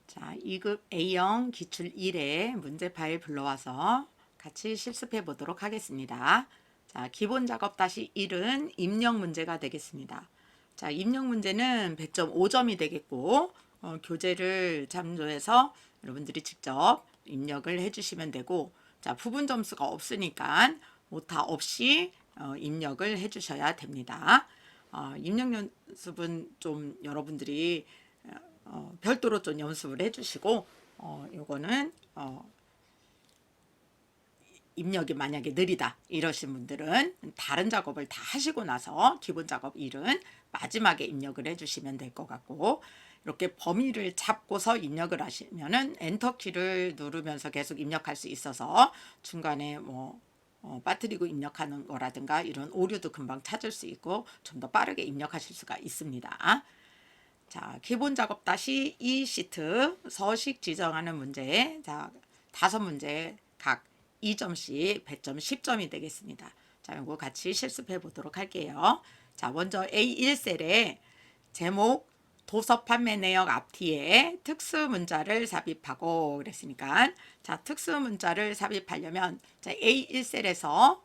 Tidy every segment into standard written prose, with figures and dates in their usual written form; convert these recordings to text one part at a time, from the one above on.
자, 2급 A형 기출 1의 문제 파일 불러와서 같이 실습해 보도록 하겠습니다. 자, 기본 작업 다시 1은 입력 문제가 되겠습니다. 자, 입력 문제는 100.5점이 되겠고, 교재를 참조해서 여러분들이 직접 입력을 해주시면 되고, 자, 부분 점수가 없으니까 오타 없이 입력을 해주셔야 됩니다. 입력 연습은 좀 여러분들이 별도로 좀 연습을 해주시고, 요거는 입력이 만약에 느리다 이러신 분들은 다른 작업을 다 하시고 나서 기본 작업 1은 마지막에 입력을 해주시면 될 것 같고, 이렇게 범위를 잡고서 입력을 하시면은 엔터 키를 누르면서 계속 입력할 수 있어서 중간에 빠뜨리고 입력하는 거라든가 이런 오류도 금방 찾을 수 있고 좀 더 빠르게 입력하실 수가 있습니다. 자, 기본 작업 다시 2시트 서식 지정하는 문제. 자, 5문제 각 2점씩 100점 10점이 되겠습니다. 자, 이거 같이 실습해 보도록 할게요. 자, 먼저 A1셀에 제목 도서 판매 내역 앞뒤에 특수 문자를 삽입하고 그랬으니까, 자, 특수 문자를 삽입하려면 자, A1셀에서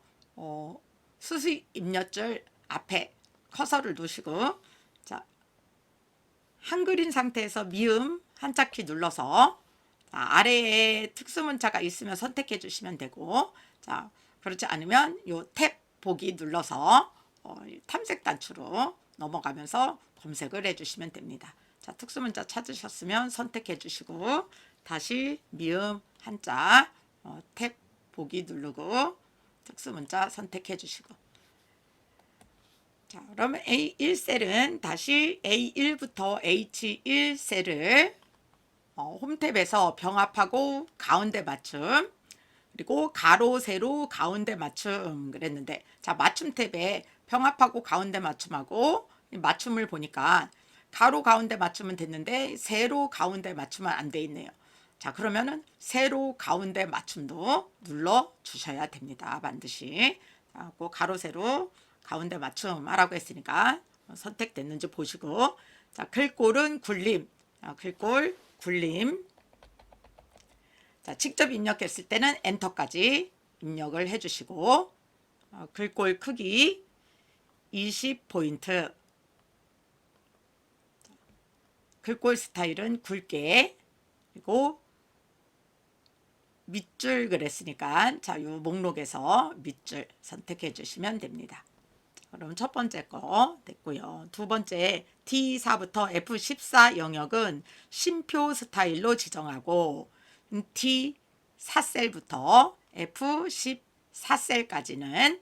수식 입력줄 앞에 커서를 두시고, 자, 한글인 상태에서 미음 한자키 눌러서, 자, 아래에 특수문자가 있으면 선택해 주시면 되고, 자, 그렇지 않으면 요 탭 보기 눌러서 탐색 단추로 넘어가면서 검색을 해 주시면 됩니다. 자, 특수문자 찾으셨으면 선택해 주시고 다시 미음 한자 탭 보기 누르고 특수문자 선택해 주시고, 자, 그러면 A1셀은 다시 A1부터 H1셀을 홈탭에서 병합하고 가운데 맞춤, 그리고 가로 세로 가운데 맞춤 그랬는데, 자, 맞춤 탭에 병합하고 가운데 맞춤하고 맞춤을 보니까 가로 가운데 맞춤은 됐는데 세로 가운데 맞춤은 안 돼 있네요. 자, 그러면은 세로 가운데 맞춤도 눌러 주셔야 됩니다. 반드시. 자, 그 가로 세로 가운데 맞춤 하라고 했으니까 선택됐는지 보시고, 자, 글꼴은 굴림. 자, 글꼴 굴림. 자, 직접 입력했을 때는 엔터까지 입력을 해주시고, 글꼴 크기 20포인트, 글꼴 스타일은 굵게, 그리고 밑줄 그랬으니까 자, 요 목록에서 밑줄 선택해 주시면 됩니다. 그럼 첫 번째 거 됐고요. 두 번째 T4부터 F14 영역은 쉼표 스타일로 지정하고, T4셀부터 F14셀까지는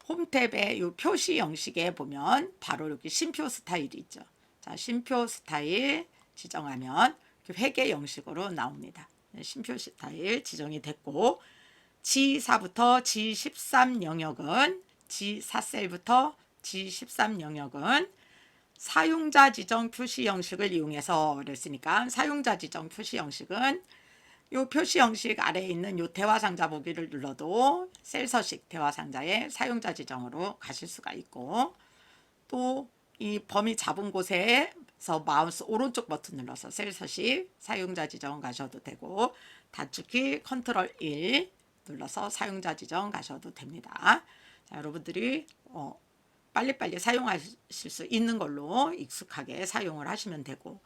홈탭의 요 표시 형식에 보면 바로 이렇게 쉼표 스타일이 있죠. 자, 쉼표 스타일 지정하면 회계 형식으로 나옵니다. 쉼표 스타일 지정이 됐고, G4부터 G13 영역은 G4셀부터 G13 영역은 사용자 지정 표시 형식을 이용해서 그랬으니까, 사용자 지정 표시 형식은 요 표시 형식 아래에 있는 요 대화 상자 보기를 눌러도 셀 서식 대화 상자에 사용자 지정으로 가실 수가 있고, 또 이 범위 잡은 곳에서 마우스 오른쪽 버튼 눌러서 셀 서식 사용자 지정 가셔도 되고, 단축키 컨트롤 1 눌러서 사용자 지정 가셔도 됩니다. 자, 여러분들이 빨리빨리 사용하실 수 있는 걸로 익숙하게 사용을 하시면 되고,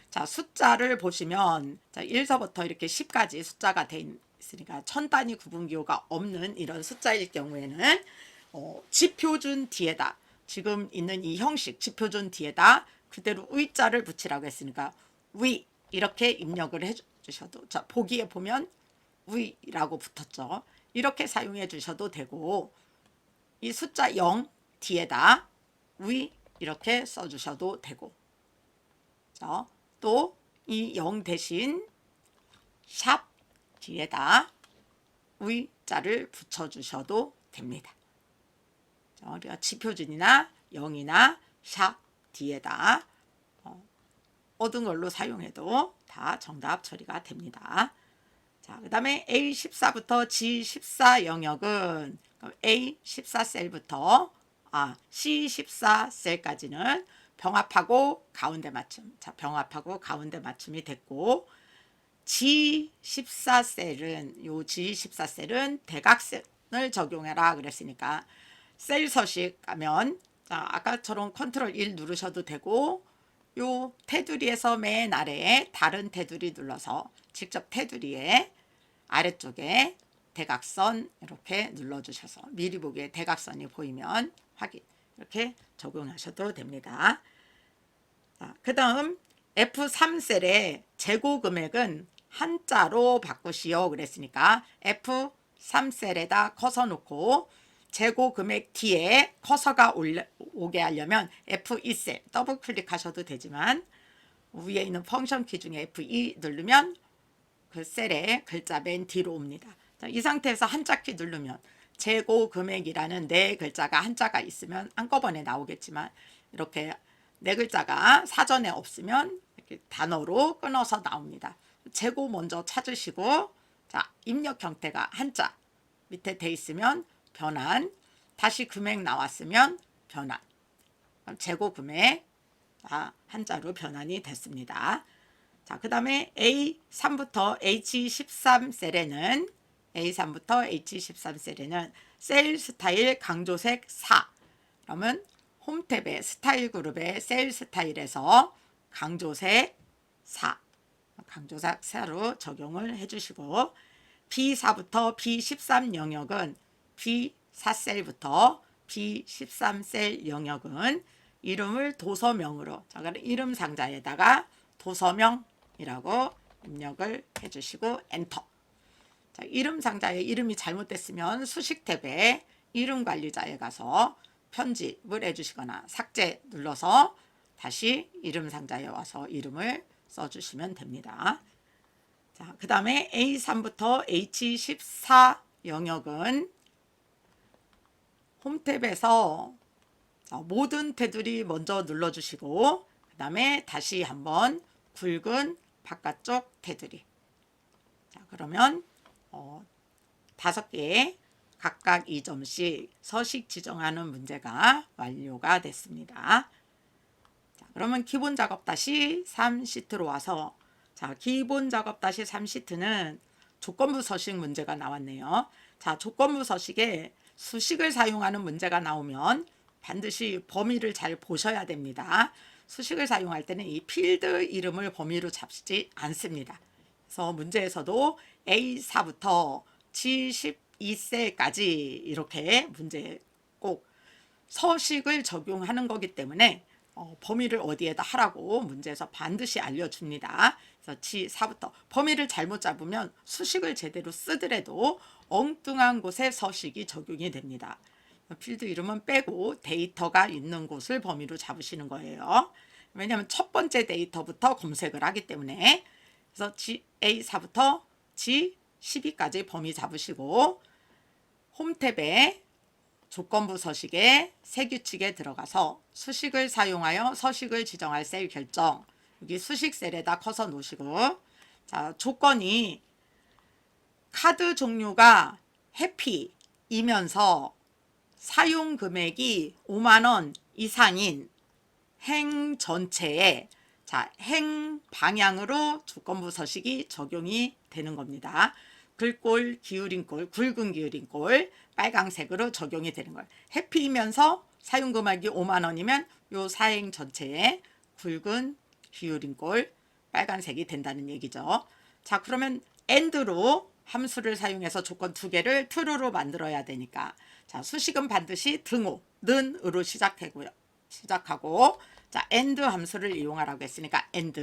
자, 숫자를 보시면 자, 1서부터 이렇게 10까지 숫자가 돼 있으니까 천 단위 구분 기호가 없는 이런 숫자일 경우에는 지표준 뒤에다, 지금 있는 이 형식 지표준 뒤에다 그대로 의자를 붙이라고 했으니까 위 이렇게 입력을 해 주셔도, 자, 보기에 보면 위라고 붙었죠. 이렇게 사용해 주셔도 되고, 이 숫자 0 뒤에다 위 이렇게 써 주셔도 되고, 자, 또 이 0 대신 샵 뒤에다 위자를 붙여 주셔도 됩니다. 자, 우리가 지표준이나 0이나 샵 뒤에다 얻은 걸로 사용해도 다 정답 처리가 됩니다. 자, 그 다음에 A14부터 G14 영역은 A14셀부터 C14셀까지는 병합하고 가운데 맞춤. 자, 병합하고 가운데 맞춤이 됐고, G14셀은 요 G14셀은 대각선을 적용해라 그랬으니까 셀 서식 하면 자, 아까처럼 컨트롤 1 누르셔도 되고 요 테두리에서 맨 아래에 다른 테두리 눌러서 직접 테두리에 아래쪽에 대각선 이렇게 눌러주셔서 미리 보기에 대각선이 보이면 확인 이렇게 적용하셔도 됩니다. 그 다음 F3셀의 재고 금액은 한자로 바꾸시오 그랬으니까 F3셀에다 커서 놓고 재고 금액 뒤에 커서가 오게 하려면 F2셀 더블 클릭하셔도 되지만 위에 있는 펑션 키 중에 F2 누르면 그 셀에 글자 맨 뒤로 옵니다. 자, 이 상태에서 한자 키 누르면 재고 금액이라는 네 글자가 한자가 있으면 한꺼번에 나오겠지만 이렇게 네 글자가 사전에 없으면 이렇게 단어로 끊어서 나옵니다. 재고 먼저 찾으시고 자, 입력 형태가 한자 밑에 돼 있으면 변환 다시 금액 나왔으면 변환 재고 금액 한자로 변환이 됐습니다. 자, 그 다음에 A3부터 H13셀에는 셀 스타일 강조색 4 그러면 홈탭의 스타일 그룹의 셀 스타일에서 강조색 4로 적용을 해주시고 B4부터 B13 영역은 B4셀부터 B13셀 영역은 이름을 도서명으로 이름 상자에다가 도서명이라고 입력을 해주시고 엔터. 자, 이름 상자에 이름이 잘못됐으면 수식 탭에 이름 관리자에 가서 편집을 해주시거나 삭제 눌러서 다시 이름 상자에 와서 이름을 써주시면 됩니다. 자, 그 다음에 A3부터 H14 영역은 홈탭에서 모든 테두리 먼저 눌러주시고 그 다음에 다시 한번 굵은 바깥쪽 테두리. 자, 그러면 5개 각각 2점씩 서식 지정하는 문제가 완료가 됐습니다. 자, 그러면 기본 작업 다시 3시트로 와서 자, 기본 작업 다시 3시트는 조건부 서식 문제가 나왔네요. 자, 조건부 서식에 수식을 사용하는 문제가 나오면 반드시 범위를 잘 보셔야 됩니다. 수식을 사용할 때는 이 필드 이름을 범위로 잡지 않습니다. 그래서 문제에서도 A4부터 G12셀까지 이렇게 문제 꼭 서식을 적용하는 거기 때문에 범위를 어디에다 하라고 문제에서 반드시 알려줍니다. 그래서 G4부터 범위를 잘못 잡으면 수식을 제대로 쓰더라도 엉뚱한 곳에 서식이 적용이 됩니다. 필드 이름은 빼고 데이터가 있는 곳을 범위로 잡으시는 거예요. 왜냐하면 첫 번째 데이터부터 검색을 하기 때문에 그래서 A4부터 G12까지 범위 잡으시고 홈탭에 조건부 서식에 새 규칙에 들어가서 수식을 사용하여 서식을 지정할 셀 결정 여기 수식 셀에다 커서 놓으시고 자, 조건이 카드 종류가 해피이면서 사용 금액이 5만 원 이상인 행 전체에 자, 행 방향으로 조건부 서식이 적용이 되는 겁니다. 글꼴, 기울인 꼴, 굵은 기울인 꼴, 빨강색으로 적용이 되는 거예요. 해피이면서 사용 금액이 5만 원이면 요 사행 전체에 굵은 기울인 꼴, 빨간색이 된다는 얘기죠. 자, 그러면 AND로 함수를 사용해서 조건 2개를 true로 만들어야 되니까 자, 수식은 반드시 등호,는으로 시작하고 자, AND 함수를 이용하라고 했으니까 AND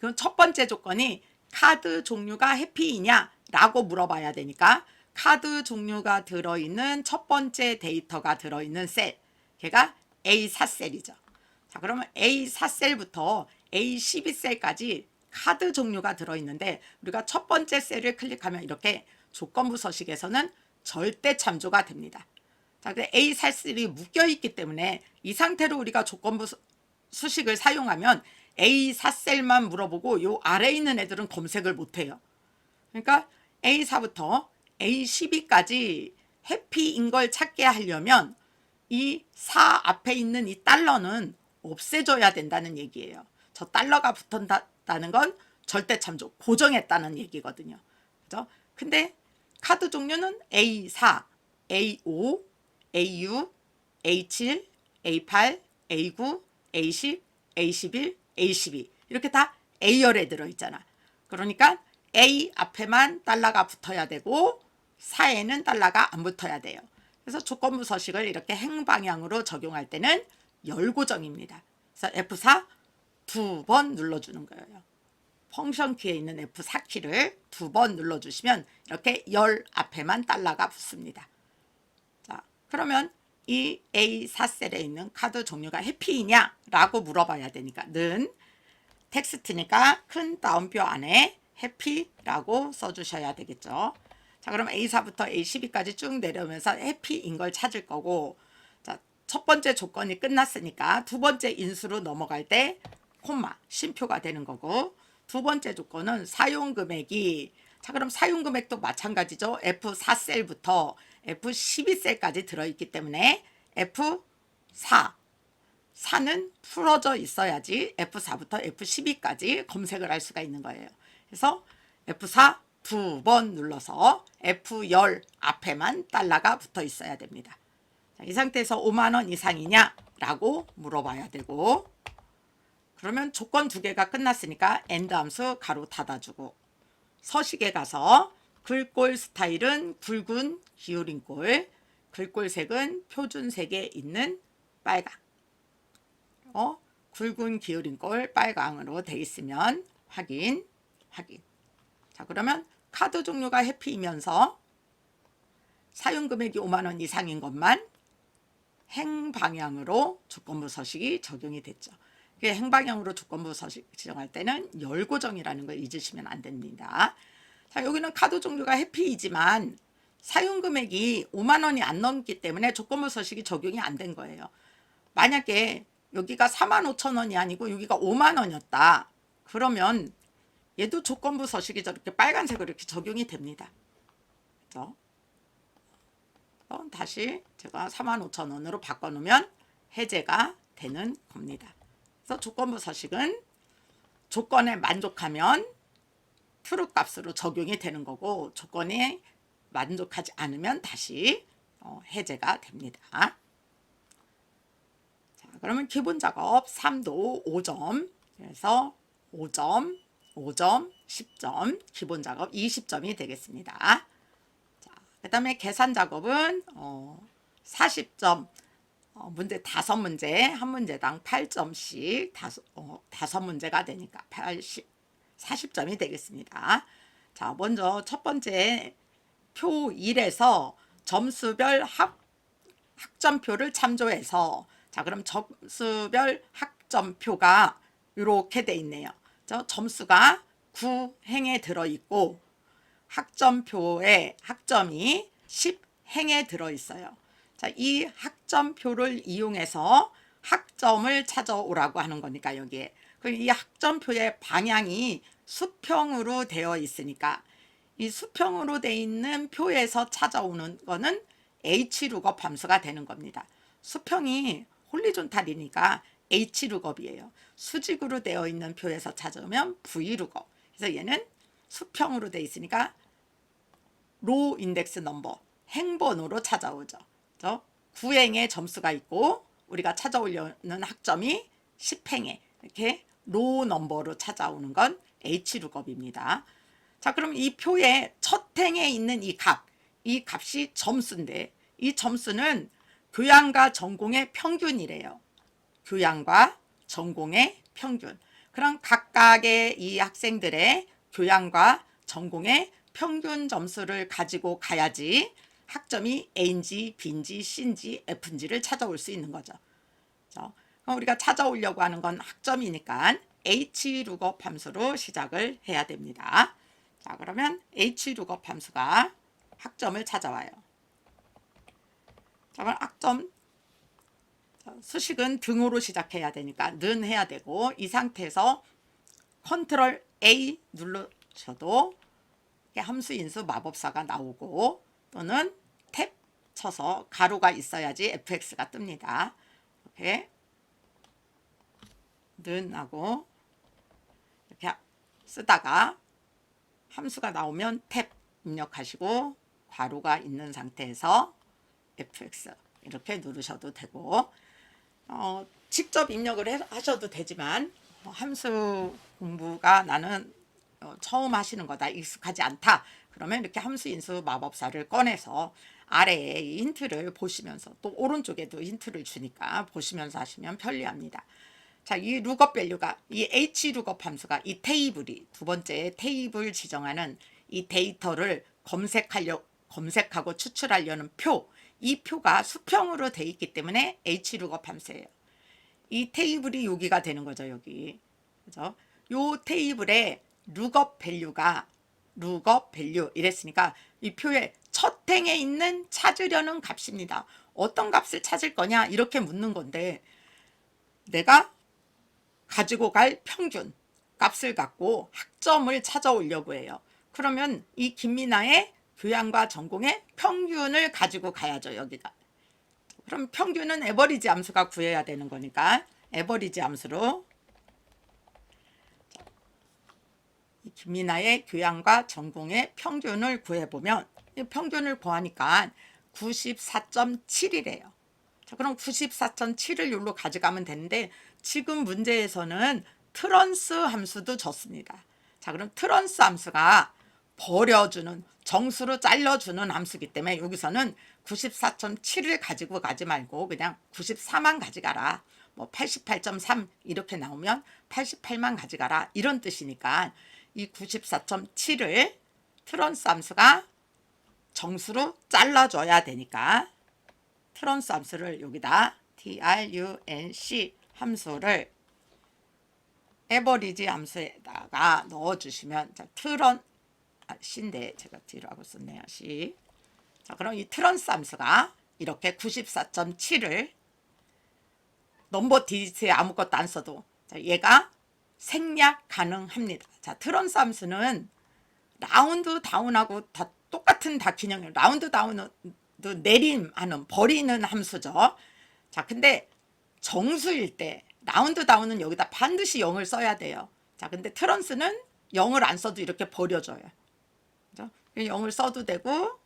그럼 첫 번째 조건이 카드 종류가 해피이냐 라고 물어봐야 되니까 카드 종류가 들어있는 첫 번째 데이터가 들어있는 셀 걔가 A4셀이죠. 자, 그러면 A4셀부터 A12셀까지 카드 종류가 들어있는데 우리가 첫 번째 셀을 클릭하면 이렇게 조건부 서식에서는 절대 참조가 됩니다. 자, 근데 A4셀이 묶여있기 때문에 이 상태로 우리가 조건부 수식을 사용하면 A4셀만 물어보고 요 아래에 있는 애들은 검색을 못해요. 그러니까 A4부터 A12까지 해피인 걸 찾게 하려면 이 4 앞에 있는 이 달러는 없애줘야 된다는 얘기예요. 저 달러가 붙었다는 건 절대 참조, 고정했다는 얘기거든요. 그죠? 근데 카드 종류는 A4, A5, A6, A7, A8, A9, A10, A11, A12 이렇게 다 A열에 들어있잖아. 그러니까 A 앞에만 달러가 붙어야 되고 4에는 달러가 안 붙어야 돼요. 그래서 조건부 서식을 이렇게 행방향으로 적용할 때는 열고정입니다. 그래서 F4 두 번 눌러주는 거예요. 펑션 키에 있는 F4 키를 두 번 눌러주시면 이렇게 열 앞에만 달러가 붙습니다. 자, 그러면 이 A4셀에 있는 카드 종류가 해피이냐? 라고 물어봐야 되니까 는 텍스트니까 큰 따옴표 안에 해피라고 써주셔야 되겠죠. 자, 그럼 A4부터 A12까지 쭉 내려오면서 해피인 걸 찾을 거고, 자, 첫 번째 조건이 끝났으니까 두 번째 인수로 넘어갈 때 콤마, 쉼표가 되는 거고, 두 번째 조건은 사용 금액이, 자, 그럼 사용 금액도 마찬가지죠. F4셀부터 F12셀까지 들어있기 때문에 F4, 4는 풀어져 있어야지 F4부터 F12까지 검색을 할 수가 있는 거예요. 그래서 F4 두 번 눌러서 F10 앞에만 달러가 붙어 있어야 됩니다. 자, 이 상태에서 5만 원 이상이냐? 라고 물어봐야 되고, 그러면 조건 두 개가 끝났으니까 AND 함수 가로 닫아주고, 서식에 가서 글꼴 스타일은 굵은 기울인 꼴, 글꼴 색은 표준색에 있는 빨강, 굵은 기울인 꼴 빨강으로 돼 있으면 확인. 자, 그러면 카드 종류가 해피이면서 사용 금액이 5만 원 이상인 것만 행방향으로 조건부 서식이 적용이 됐죠. 행방향으로 조건부 서식 지정할 때는 열고정이라는 걸 잊으시면 안 됩니다. 자, 여기는 카드 종류가 해피이지만 사용 금액이 5만 원이 안 넘기 때문에 조건부 서식이 적용이 안 된 거예요. 만약에 여기가 45,000원이 아니고 여기가 5만 원이었다. 그러면 얘도 조건부 서식이 저렇게 빨간색으로 이렇게 적용이 됩니다. 그렇죠? 다시 제가 45,000원으로 바꿔놓으면 해제가 되는 겁니다. 그래서 조건부 서식은 조건에 만족하면 true 값으로 적용이 되는 거고, 조건에 만족하지 않으면 다시 해제가 됩니다. 자, 그러면 기본 작업 3도 5점, 그래서 5점, 5점, 10점, 기본 작업 20점이 되겠습니다. 그 다음에 계산 작업은 40점, 문제 5문제, 한 문제당 8점씩 5문제가 되니까 40점이 되겠습니다. 자, 먼저 첫 번째 표 1에서 점수별 학점표를 참조해서, 자, 그럼 점수별 학점표가 이렇게 돼 있네요. 점수가 9행에 들어있고 학점표에 학점이 10행에 들어있어요. 자, 이 학점표를 이용해서 학점을 찾아오라고 하는 거니까 여기에. 이 학점표의 방향이 수평으로 되어 있으니까 이 수평으로 되어 있는 표에서 찾아오는 거는 H룩업 함수가 되는 겁니다. 수평이 홀리존탈이니까 H룩업이에요. 수직으로 되어 있는 표에서 찾아오면 V룩업. 그래서 얘는 수평으로 되어 있으니까 로 인덱스 넘버, 행번호로 찾아오죠. 9행의 점수가 있고 우리가 찾아오려는 학점이 10행에 이렇게 로 넘버로 찾아오는 건 H룩업입니다. 자, 그럼 이 표의 첫 행에 있는 이 값이 점수인데, 이 점수는 교양과 전공의 평균이래요. 교양과 전공의 평균. 그럼 각각의 이 학생들의 교양과 전공의 평균 점수를 가지고 가야지 학점이 A인지 B인지 C인지 F인지를 찾아올 수 있는 거죠. 그럼 우리가 찾아오려고 하는 건 학점이니까 H룩업 함수로 시작을 해야 됩니다. 자, 그러면 H룩업 함수가 학점을 찾아와요. 자, 그럼 학점 수식은 등호로 시작해야 되니까 는 해야 되고, 이 상태에서 컨트롤 A 누르셔도 함수 인수 마법사가 나오고, 또는 탭 쳐서 가로가 있어야지 fx가 뜹니다. 이렇게 는하고 이렇게 쓰다가 함수가 나오면 탭 입력하시고 괄호가 있는 상태에서 fx 이렇게 누르셔도 되고 직접 입력을 하셔도 되지만 함수 공부가 나는 처음 하시는 거다, 익숙하지 않다, 그러면 이렇게 함수 인수 마법사를 꺼내서 아래에 이 힌트를 보시면서 또 오른쪽에도 힌트를 주니까 보시면서 하시면 편리합니다. 자, 이 룩업 밸류가 이 h 룩업 함수가 이 테이블이 두 번째 테이블 지정하는 이 데이터를 검색하고 추출하려는 표, 이 표가 수평으로 돼 있기 때문에 h 룩업 함수예요. 이 테이블이 여기가 되는 거죠, 여기. 그죠? 요 테이블에 룩업 밸류가 룩업 밸류 이랬으니까 이 표의 첫 행에 있는 찾으려는 값입니다. 어떤 값을 찾을 거냐 이렇게 묻는 건데 내가 가지고 갈 평균 값을 갖고 학점을 찾아오려고 해요. 그러면 이 김미나의 교양과 전공의 평균을 가지고 가야죠, 여기다. 그럼 평균은 에버리지 함수가 구해야 되는 거니까 에버리지 함수로 이 김미나의 교양과 전공의 평균을 구해보면 평균을 구하니까 94.7이래요. 자, 그럼 94.7을 여기로 가져가면 되는데 지금 문제에서는 트런스 함수도 줬습니다. 자, 그럼 트런스 함수가 버려주는, 정수로 잘라주는 함수이기 때문에 여기서는 94.7을 가지고 가지 말고 그냥 94만 가져가라. 뭐 88.3 이렇게 나오면 88만 가져가라 이런 뜻이니까 이 94.7을 트런스 함수가 정수로 잘라줘야 되니까 트런스 함수를 여기다 trunc 함수를 에버리지 함수에다가 넣어주시면, 자, C인데 제가 뒤로 하고 썼네요. C. 자, 그럼 이 트런스 함수가 이렇게 94.7을 넘버 디지트에 아무것도 안 써도 자, 얘가 생략 가능합니다. 자, 트런스 함수는 라운드 다운하고 다 똑같은 다균형이에요. 라운드 다운은 내림하는, 버리는 함수죠. 자, 근데 정수일 때 라운드 다운은 여기다 반드시 0을 써야 돼요. 자, 근데 트런스는 0을 안 써도 이렇게 버려줘요. 그죠? 0을 써도 되고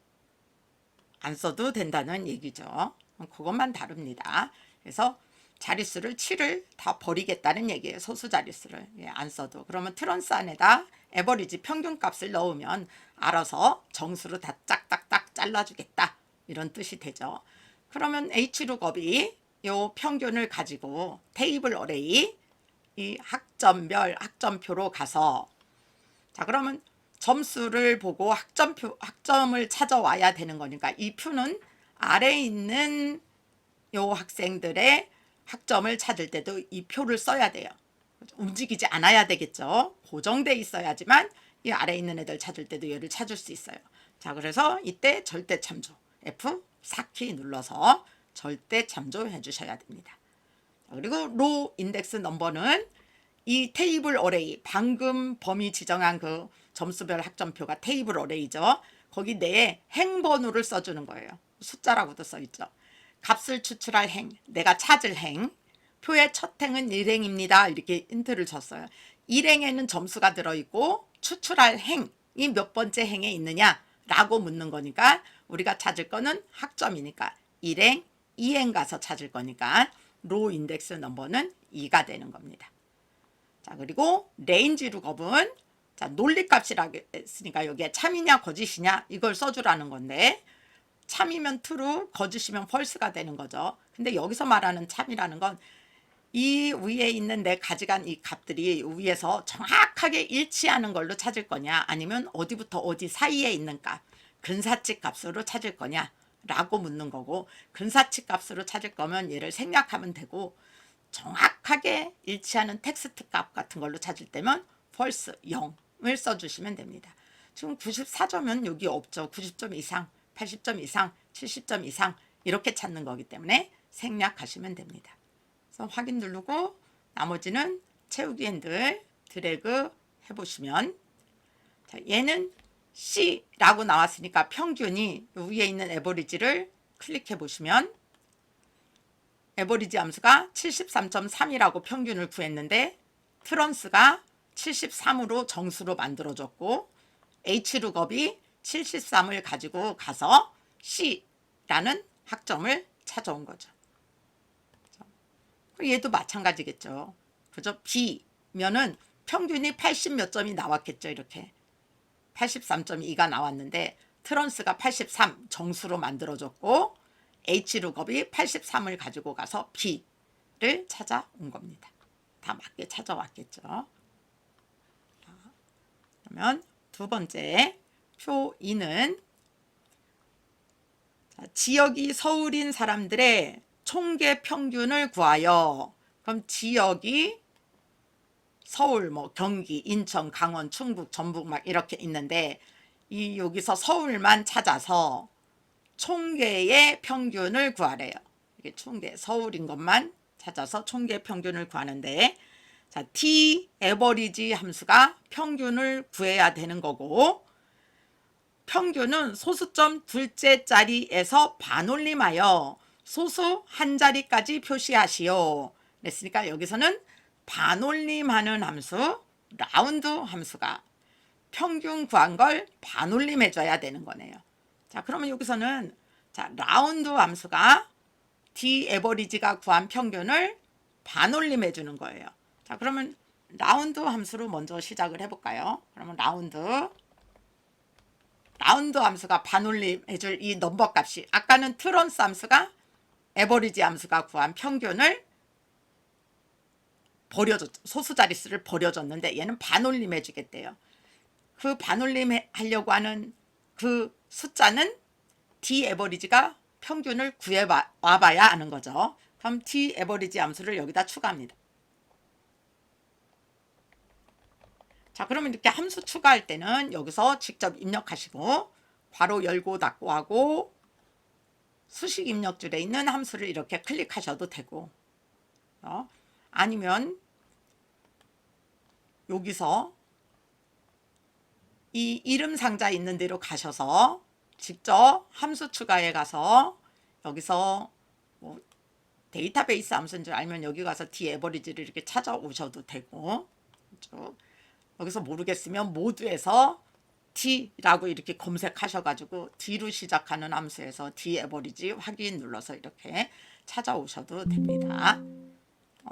안 써도 된다는 얘기죠. 그것만 다릅니다. 그래서 자릿수를 7을 다 버리겠다는 얘기예요. 소수 자릿수를 안 써도. 그러면 트런스 안에다 에버리지 평균값을 넣으면 알아서 정수로 다 짝딱딱 잘라주겠다 이런 뜻이 되죠. 그러면 H룩업이 요 평균을 가지고 테이블 어레이 이 학점별 학점표로 가서, 자, 그러면 점수를 보고 학점을 찾아와야 되는 거니까 이 표는 아래에 있는 요 학생들의 학점을 찾을 때도 이 표를 써야 돼요. 움직이지 않아야 되겠죠. 고정돼 있어야지만 이 아래에 있는 애들 찾을 때도 얘를 찾을 수 있어요. 자, 그래서 이때 절대 참조 F4키 눌러서 절대 참조해 주셔야 됩니다. 그리고 로 인덱스 넘버는 이 테이블 어레이, 방금 범위 지정한 그 점수별 학점표가 테이블 어레이죠. 거기 내에 행번호를 써주는 거예요. 숫자라고도 써있죠. 값을 추출할 행, 내가 찾을 행, 표의 첫 행은 1행입니다. 이렇게 힌트를 줬어요. 1행에는 점수가 들어있고 추출할 행이 몇 번째 행에 있느냐 라고 묻는 거니까 우리가 찾을 거는 학점이니까 1행, 2행 가서 찾을 거니까 로 인덱스 넘버는 2가 되는 겁니다. 자, 그리고 레인지 룩업은 자, 논리값이라 했으니까 여기에 참이냐 거짓이냐 이걸 써주라는 건데 참이면 true, 거짓이면 false가 되는 거죠. 근데 여기서 말하는 참이라는 건 이 위에 있는 내 가져간 이 값들이 위에서 정확하게 일치하는 걸로 찾을 거냐 아니면 어디부터 어디 사이에 있는 값, 근사치 값으로 찾을 거냐 라고 묻는 거고, 근사치 값으로 찾을 거면 얘를 생략하면 되고 정확하게 일치하는 텍스트 값 같은 걸로 찾을 때면 false 0을 써주시면 됩니다. 지금 94점은 여기 없죠. 90점 이상, 80점 이상, 70점 이상 이렇게 찾는 거기 때문에 생략하시면 됩니다. 그래서 확인 누르고 나머지는 채우기 핸들 드래그 해보시면, 자, 얘는 C라고 나왔으니까 평균이 위에 있는 에버리지를 클릭해 보시면 에버리지 함수가 73.3이라고 평균을 구했는데 트런스가 73으로 정수로 만들어졌고 H룩업이 73을 가지고 가서 C라는 학점을 찾아온 거죠. 얘도 마찬가지겠죠. 그죠? B면은 평균이 80 몇 점이 나왔겠죠. 이렇게 83.2가 나왔는데 트런스가 83 정수로 만들어졌고 H룩업이 83을 가지고 가서 B를 찾아온 겁니다. 다 맞게 찾아왔겠죠. 그러면 두 번째 표 2는 지역이 서울인 사람들의 총계 평균을 구하여. 그럼 지역이 서울, 뭐 경기, 인천, 강원, 충북, 전북 막 이렇게 있는데 이 여기서 서울만 찾아서 총계의 평균을 구하래요. 이게 총계 서울인 것만 찾아서 총계 평균을 구하는데 자, t 에버리지 함수가 평균을 구해야 되는 거고 평균은 소수점 둘째 자리에서 반올림하여 소수 한 자리까지 표시하시오. 그랬으니까 여기서는 반올림하는 함수, 라운드 함수가 평균 구한 걸 반올림해 줘야 되는 거네요. 자, 그러면 여기서는 자, 라운드 함수가 d 에버리지가 구한 평균을 반올림해 주는 거예요. 자, 그러면 라운드 함수로 먼저 시작을 해볼까요? 그러면 라운드 함수가 반올림해 줄 이 넘버 값이 아까는 트런스 함수가 에버리지 함수가 구한 평균을 소수 자릿수를 버려줬는데 얘는 반올림해 주겠대요. 그 반올림 하려고 하는 그 숫자는 d 에버리지가 평균을 구해 와봐야 하는 거죠. 그럼 d 에버리지 함수를 여기다 추가합니다. 자, 그러면 이렇게 함수 추가할 때는 여기서 직접 입력하시고 괄호 열고 닫고 하고 수식 입력줄에 있는 함수를 이렇게 클릭하셔도 되고 아니면 여기서 이 이름 상자 있는 데로 가셔서 직접 함수 추가에 가서 여기서 뭐 데이터베이스 함수인 줄 알면 여기 가서 d 에버리지를 이렇게 찾아오셔도 되고 여기서 모르겠으면 모두에서 d라고 이렇게 검색하셔가지고 d로 시작하는 함수에서 d 에버리지 확인 눌러서 이렇게 찾아오셔도 됩니다.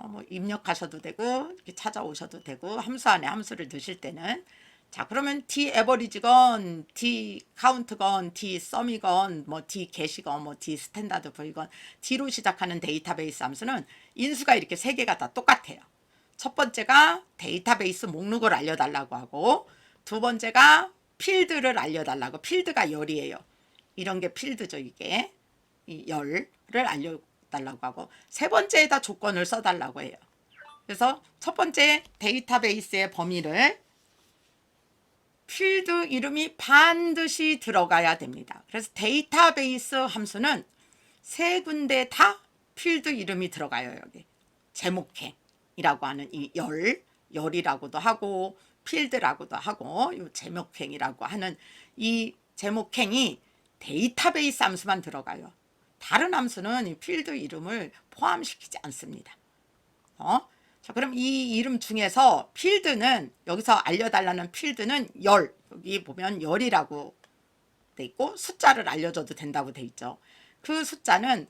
뭐 입력하셔도 되고 이렇게 찾아오셔도 되고 함수 안에 함수를 넣으실 때는 자, 그러면 d 에버리지건 d 카운트건 d 썸이건 뭐 d get이건 뭐 d 스탠다드 V건 d로 시작하는 데이터베이스 함수는 인수가 이렇게 세 개가 다 똑같아요. 첫 번째가 데이터베이스 목록을 알려달라고 하고 두 번째가 필드를 알려달라고. 필드가 열이에요. 이런 게 필드죠. 이게 이 열을 알려달라고 하고 세 번째에다 조건을 써달라고 해요. 그래서 첫 번째 데이터베이스의 범위를 필드 이름이 반드시 들어가야 됩니다. 그래서 데이터베이스 함수는 세 군데 다 필드 이름이 들어가요. 여기 제목행이라고 하는 이 열이라고도 하고 필드라고도 하고 이 제목행이라고 하는 이 제목행이 데이터베이스 함수만 들어가요. 다른 함수는 이 필드 이름을 포함시키지 않습니다. 자, 그럼 이 이름 중에서 필드는 여기서 알려달라는 필드는 열, 여기 보면 열이라고 돼 있고 숫자를 알려줘도 된다고 돼 있죠. 그 숫자는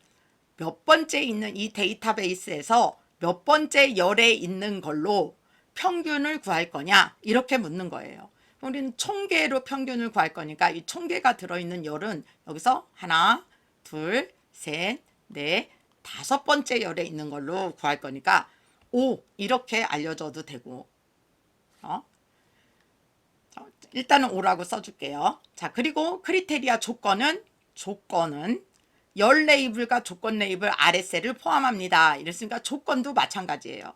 몇 번째 있는 이 데이터베이스에서 몇 번째 열에 있는 걸로 평균을 구할 거냐 이렇게 묻는 거예요. 우리는 총계로 평균을 구할 거니까 이 총계가 들어있는 열은 여기서 하나, 둘, 셋, 넷, 다섯 번째 열에 있는 걸로 구할 거니까 5 이렇게 알려줘도 되고 일단은 5라고 써줄게요. 자, 그리고 크리테리아 조건은 열 레이블과 조건 레이블 RSL을 포함합니다. 이랬으니까 조건도 마찬가지예요.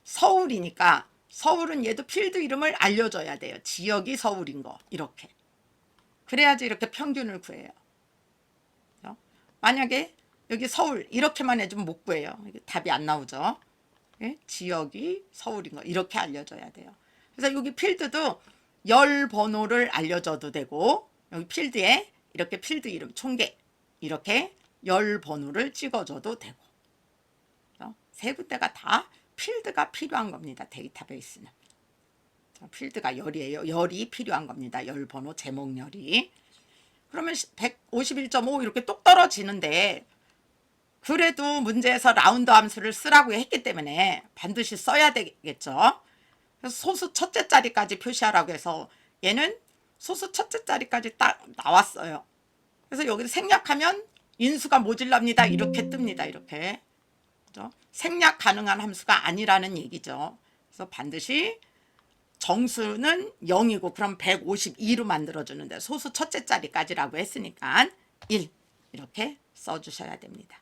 서울이니까 서울은 얘도 필드 이름을 알려줘야 돼요. 지역이 서울인 거 이렇게. 그래야지 이렇게 평균을 구해요. 만약에 여기 서울 이렇게만 해주면 못 구해요. 답이 안 나오죠. 지역이 서울인 거 이렇게 알려줘야 돼요. 그래서 여기 필드도 열 번호를 알려줘도 되고 여기 필드에 이렇게 필드 이름 총계 이렇게 열 번호를 찍어줘도 되고 세 군데가 다 필드가 필요한 겁니다. 데이터베이스는. 자, 필드가 열이에요. 열이 필요한 겁니다. 열 번호 제목 열이. 그러면 151.5 이렇게 똑 떨어지는데 그래도 문제에서 라운드 함수를 쓰라고 했기 때문에 반드시 써야 되겠죠. 그래서 소수 첫째 자리까지 표시하라고 해서 얘는 소수 첫째 자리까지 딱 나왔어요. 그래서 여기서 생략하면 인수가 모질랍니다. 이렇게 뜹니다. 이렇게. 그죠? 생략 가능한 함수가 아니라는 얘기죠. 그래서 반드시 정수는 0이고 그럼 152로 만들어주는데 소수 첫째 자리까지라고 했으니까 1 이렇게 써주셔야 됩니다.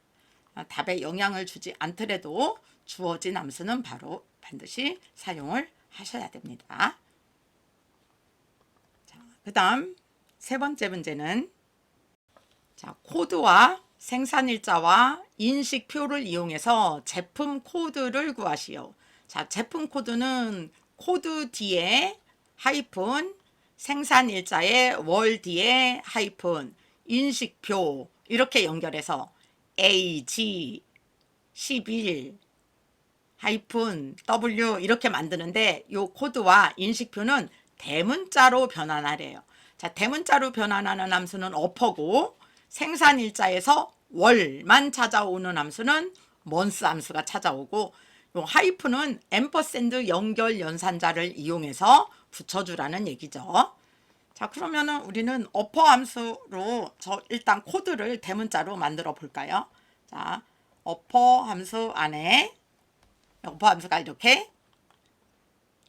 답에 영향을 주지 않더라도 주어진 함수는 바로 반드시 사용을 하셔야 됩니다. 그 다음 세 번째 문제는 자, 코드와 생산일자와 인식표를 이용해서 제품 코드를 구하시오. 자, 제품 코드는 코드 뒤에 하이픈, 생산일자에 월 뒤에 하이픈, 인식표 이렇게 연결해서 AG 11 하이픈 W 이렇게 만드는데 이 코드와 인식표는 대문자로 변환하래요. 자, 대문자로 변환하는 함수는 어퍼고 생산일자에서 월만 찾아오는 함수는 먼스 함수가 찾아오고 요 하이픈은 앰퍼샌드 연결 연산자를 이용해서 붙여주라는 얘기죠. 자, 그러면은 우리는 어퍼 함수로 일단 코드를 대문자로 만들어 볼까요? 자, 어퍼 함수 안에 어퍼 함수가 이렇게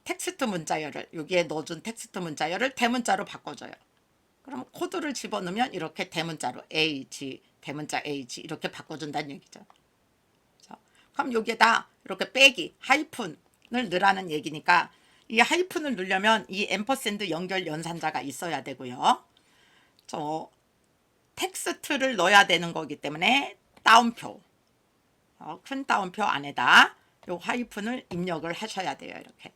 텍스트 문자열을 여기에 넣어준 텍스트 문자열을 대문자로 바꿔줘요. 그럼 코드를 집어넣으면 이렇게 대문자로 AG, 대문자 AG 이렇게 바꿔준다는 얘기죠. 자, 그럼 여기에다 이렇게 빼기, 하이픈을 넣으라는 얘기니까 이 하이픈을 넣으려면 이 앰퍼샌드 연결 연산자가 있어야 되고요. 저 텍스트를 넣어야 되는 거기 때문에 따옴표, 큰 따옴표 안에다 요 하이픈을 입력을 하셔야 돼요. 이렇게.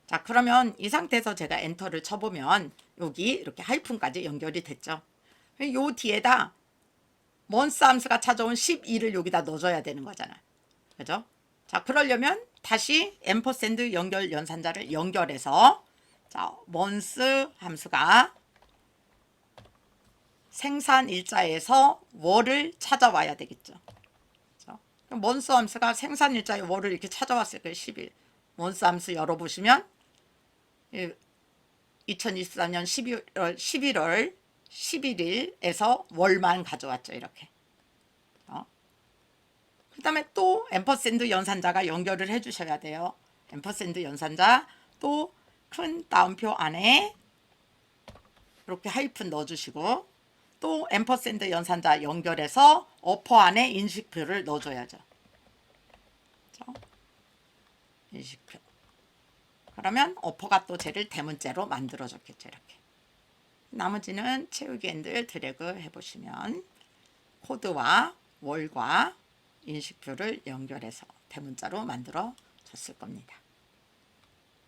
자, 그러면 이 상태에서 제가 엔터를 쳐보면 여기 이렇게 하이픈까지 연결이 됐죠. 요 뒤에다 먼스 함수가 찾아온 12를 여기다 넣어줘야 되는 거잖아요. 그죠? 자, 그러려면 다시 앰퍼샌드 연결 연산자를 연결해서 자, 먼스 함수가 생산일자에서 월을 찾아와야 되겠죠. 먼스 함수가 생산일자의 월을 이렇게 찾아왔을 거예요. 10일. 먼스 함수 열어보시면 2023년 11월 11일에서 월만 가져왔죠. 이렇게. 그 다음에 또 앰퍼샌드 연산자가 연결을 해주셔야 돼요. 앰퍼샌드 연산자 또 큰 따옴표 안에 이렇게 하이픈 넣어주시고 또 앰퍼샌드 연산자 연결해서 어퍼 안에 인식표를 넣어줘야죠. 그렇죠? 인식표. 그러면 어퍼가 또 쟤를 대문자로 만들어줬겠죠. 이렇게. 나머지는 채우기 엔드 드래그 해보시면 코드와 월과 인식표를 연결해서 대문자로 만들어 줬을 겁니다.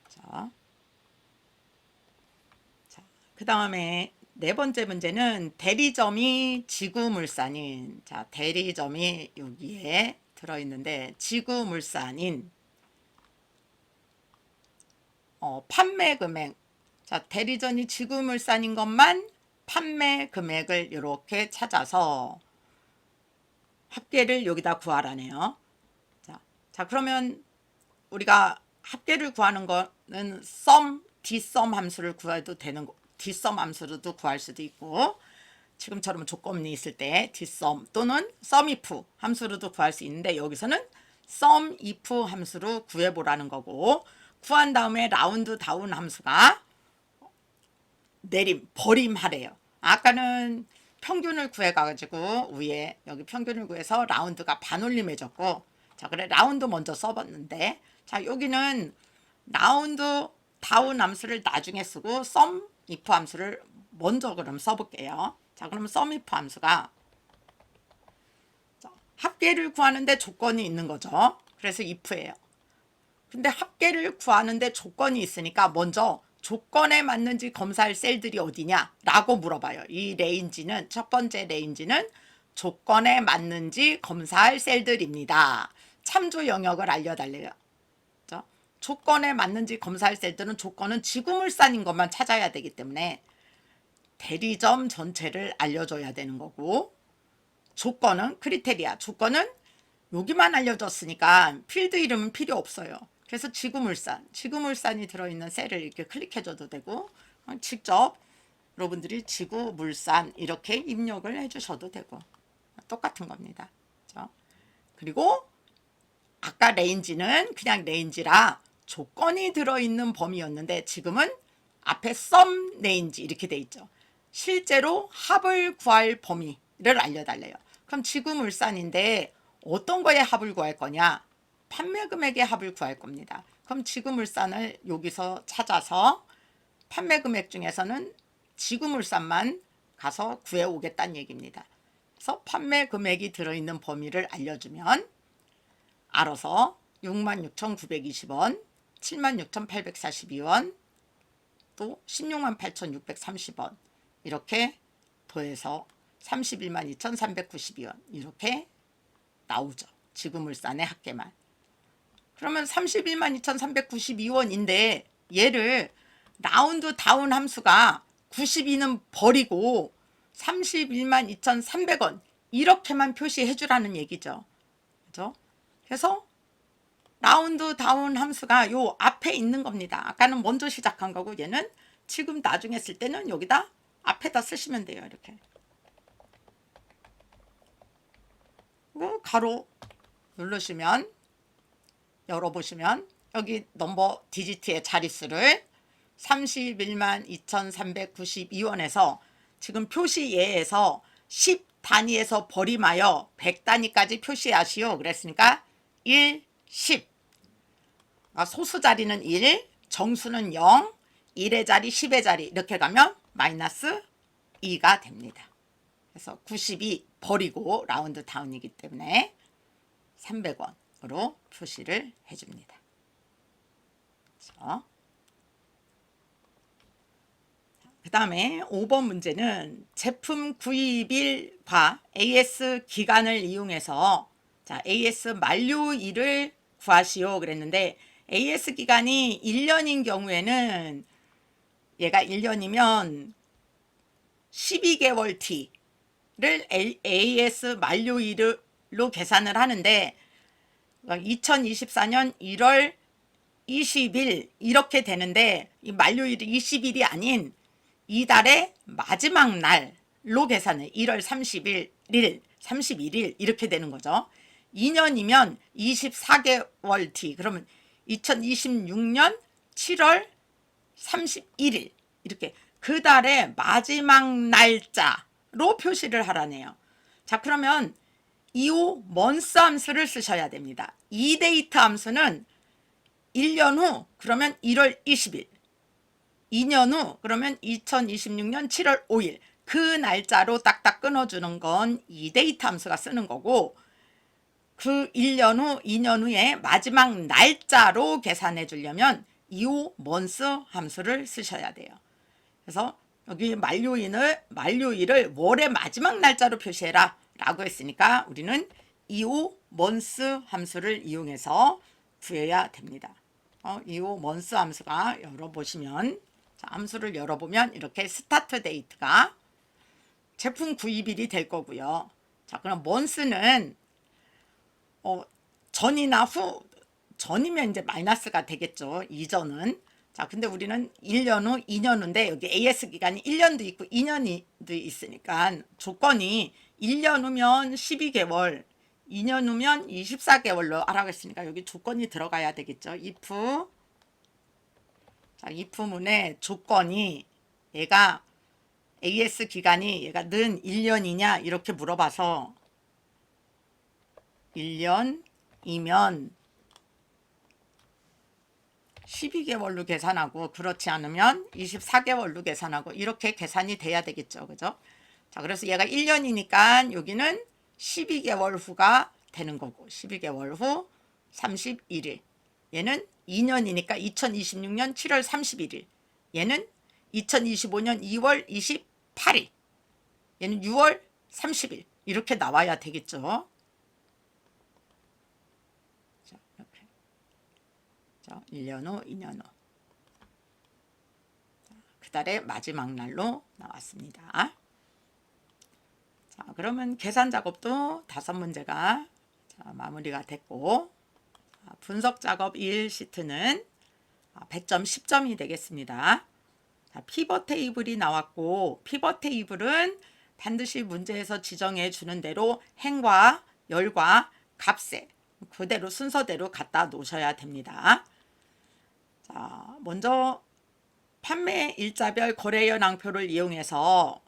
자, 그 다음에 네 번째 문제는 대리점이 지구물산인, 자, 대리점이 여기에 들어있는데 지구물산인 판매 금액, 자, 대리점이 지구물산인 것만 판매 금액을 이렇게 찾아서 합계를 여기다 구하라네요. 자, 그러면 우리가 합계를 구하는 거는 dsum 함수를 구해도 되는 거, dsum 함수로도 구할 수도 있고 지금처럼 조건이 있을 때 dsum 또는 sumif 함수로도 구할 수 있는데 여기서는 sumif 함수로 구해보라는 거고 구한 다음에 라운드 다운 함수가 버림하래요. 아까는 평균을 구해가지고 위에 여기 평균을 구해서 라운드가 반올림해졌고 자, 그래 라운드 먼저 써봤는데 자, 여기는 라운드 다운 함수를 나중에 쓰고 sumif 함수를 먼저 그럼 써볼게요. 자, 그럼 sumif 함수가 합계를 구하는데 조건이 있는 거죠. 그래서 if예요. 근데 합계를 구하는데 조건이 있으니까 먼저 조건에 맞는지 검사할 셀들이 어디냐 라고 물어봐요. 이 레인지는 첫 번째 레인지는 조건에 맞는지 검사할 셀들입니다. 참조 영역을 알려달래요. 그죠? 조건에 맞는지 검사할 때들은 조건은 지구물산인 것만 찾아야 되기 때문에 대리점 전체를 알려줘야 되는 거고, 조건은 크리테리아, 조건은 여기만 알려줬으니까 필드 이름은 필요 없어요. 그래서 지구물산이 들어있는 셀을 이렇게 클릭해줘도 되고, 직접 여러분들이 지구물산 이렇게 입력을 해주셔도 되고 똑같은 겁니다. 그렇죠? 그리고 아까 레인지는 그냥 레인지라 조건이 들어있는 범위였는데 지금은 앞에 some 레인지 이렇게 돼 있죠. 실제로 합을 구할 범위를 알려달래요. 그럼 지구물산인데 어떤 거에 합을 구할 거냐? 판매 금액의 합을 구할 겁니다. 그럼 지구물산을 여기서 찾아서 판매 금액 중에서는 지구물산만 가서 구해오겠다는 얘기입니다. 그래서 판매 금액이 들어있는 범위를 알려주면 알아서 66,920원, 76,842원, 또 168,630원 이렇게 더해서 312,392원 이렇게 나오죠. 지구물산의 합계만. 그러면 312,392원인데 얘를 라운드 다운 함수가 92는 버리고 312,300원 이렇게만 표시해 주라는 얘기죠. 그죠? 그래서 라운드 다운 함수가 요 앞에 있는 겁니다. 아까는 먼저 시작한 거고 얘는 지금 나중에 쓸 때는 여기다 앞에다 쓰시면 돼요. 이렇게. 그리고 가로 누르시면 열어보시면 여기 넘버 디지트의 자릿수를 312,392원에서 지금 표시예에서 10 단위에서 버림하여 100 단위까지 표시하시오. 그랬으니까 1, 10. 소수 자리는 1, 정수는 0, 1의 자리, 10의 자리 이렇게 가면 마이너스 2가 됩니다. 그래서 92 버리고 라운드 다운이기 때문에 300원으로 표시를 해줍니다. 그렇죠? 그 다음에 5번 문제는 제품 구입일과 AS 기간을 이용해서 자, AS 만료일을 구하시오 그랬는데 AS 기간이 1년인 경우에는 얘가 1년이면 12개월 T를 AS 만료일로 계산을 하는데 2024년 1월 20일 이렇게 되는데 이 만료일이 20일이 아닌 이달의 마지막 날로 계산해 1월 31일 이렇게 되는 거죠. 2년이면 24개월 뒤 그러면 2026년 7월 31일 이렇게 그 달의 마지막 날짜로 표시를 하라네요. 자 그러면 이후 먼스 함수를 쓰셔야 됩니다. 이 데이트 함수는 1년 후 그러면 1월 20일 2년 후 그러면 2026년 7월 5일 그 날짜로 딱딱 끊어주는 건 이 데이트 함수가 쓰는 거고 그 1년 후 2년 후에 마지막 날짜로 계산해 주려면 이후 먼스 함수를 쓰셔야 돼요. 그래서 여기 만료일을 월의 마지막 날짜로 표시해라 라고 했으니까 우리는 이후 먼스 함수를 이용해서 구해야 됩니다. 이후 먼스 함수가 열어보시면 자, 함수를 열어보면 이렇게 스타트 데이트가 제품 구입일이 될 거고요. 자, 그럼 먼스는 전이나 후, 전이면 이제 마이너스가 되겠죠. 이전은. 자, 근데 우리는 1년 후, 2년 후인데 여기 AS 기간이 1년도 있고 2년도 있으니까 조건이 1년 후면 12개월, 2년 후면 24개월로 하라고 했으니까 여기 조건이 들어가야 되겠죠. if 자, if문의 조건이 얘가 AS 기간이 얘가 는 1년이냐 이렇게 물어봐서 1년이면 12개월로 계산하고 그렇지 않으면 24개월로 계산하고 이렇게 계산이 돼야 되겠죠. 그죠? 자, 그래서 얘가 1년이니까 여기는 12개월 후가 되는 거고 12개월 후 31일 얘는 2년이니까 2026년 7월 31일 얘는 2025년 2월 28일 얘는 6월 30일 이렇게 나와야 되겠죠. 1년 후, 2년 후. 그달의 마지막 날로 나왔습니다. 자, 그러면 계산 작업도 5문제가 마무리가 됐고, 분석 작업 1 시트는 100점 10점이 되겠습니다. 자, 피벗 테이블이 나왔고, 피벗 테이블은 반드시 문제에서 지정해 주는 대로 행과 열과 값에 그대로 순서대로 갖다 놓으셔야 됩니다. 자, 먼저 판매 일자별 거래 현황표를 이용해서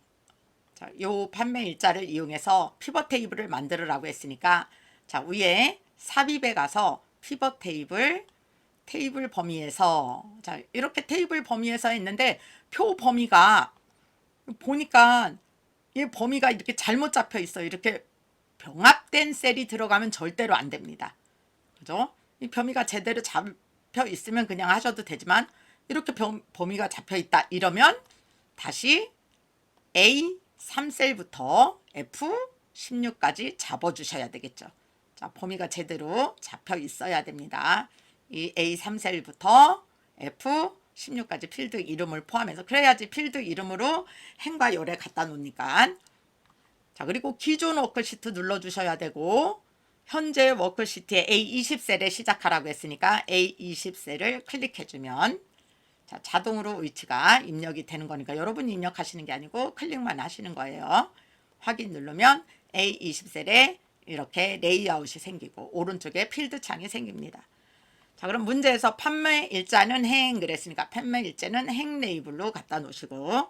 요 판매 일자를 이용해서 피벗 테이블을 만들으라고 했으니까 자, 위에 삽입에 가서 피벗 테이블 범위에서 자, 이렇게 테이블 범위에서 했는데 표 범위가 보니까 이 범위가 이렇게 잘못 잡혀 있어요. 이렇게 병합된 셀이 들어가면 절대로 안 됩니다. 그죠? 이 범위가 제대로 잡혀 있으면 그냥 하셔도 되지만 이렇게 범위가 잡혀 있다 이러면 다시 A3셀부터 F16까지 잡아주셔야 되겠죠. 자, 범위가 제대로 잡혀 있어야 됩니다. 이 A3셀부터 F16까지 필드 이름을 포함해서 그래야지 필드 이름으로 행과 열에 갖다 놓으니까. 자, 그리고 기존 워크시트 눌러주셔야 되고 현재 워크시트에 A20셀에 시작하라고 했으니까 A20셀을 클릭해주면 자, 자동으로 위치가 입력이 되는 거니까 여러분이 입력하시는 게 아니고 클릭만 하시는 거예요. 확인 누르면 A20셀에 이렇게 레이아웃이 생기고 오른쪽에 필드 창이 생깁니다. 자, 그럼 문제에서 판매 일자는 행 그랬으니까 판매 일자는 행 레이블로 갖다 놓으시고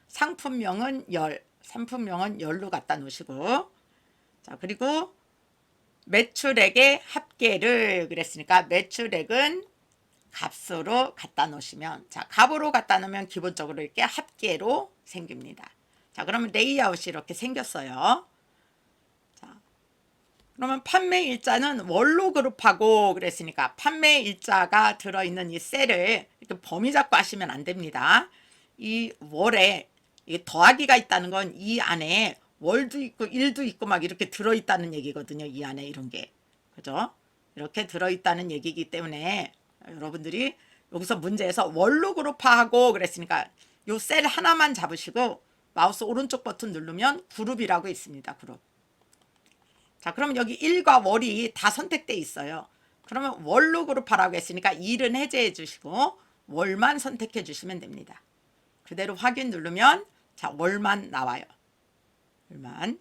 상품명은 상품명은 열로 갖다 놓으시고 자, 그리고 매출액의 합계를 그랬으니까 매출액은 값으로 갖다 놓으시면 자, 값으로 갖다 놓으면 기본적으로 이렇게 합계로 생깁니다. 자, 그러면 레이아웃이 이렇게 생겼어요. 자, 그러면 판매 일자는 월로 그룹하고 그랬으니까 판매 일자가 들어있는 이 셀을 이렇게 범위 잡고 하시면 안 됩니다. 이 월에 이 더하기가 있다는 건 이 안에 월도 있고 일도 있고 막 이렇게 들어있다는 얘기거든요. 이 안에 이런 게. 그죠? 이렇게 들어있다는 얘기이기 때문에 여러분들이 여기서 문제에서 월로 그룹화하고 그랬으니까 요 셀 하나만 잡으시고 마우스 오른쪽 버튼 누르면 그룹이라고 있습니다. 그룹. 자, 그러면 여기 일과 월이 다 선택돼 있어요. 그러면 월로 그룹하라고 했으니까 일은 해제해 주시고 월만 선택해 주시면 됩니다. 그대로 확인 누르면 자, 월만 나와요. 월만.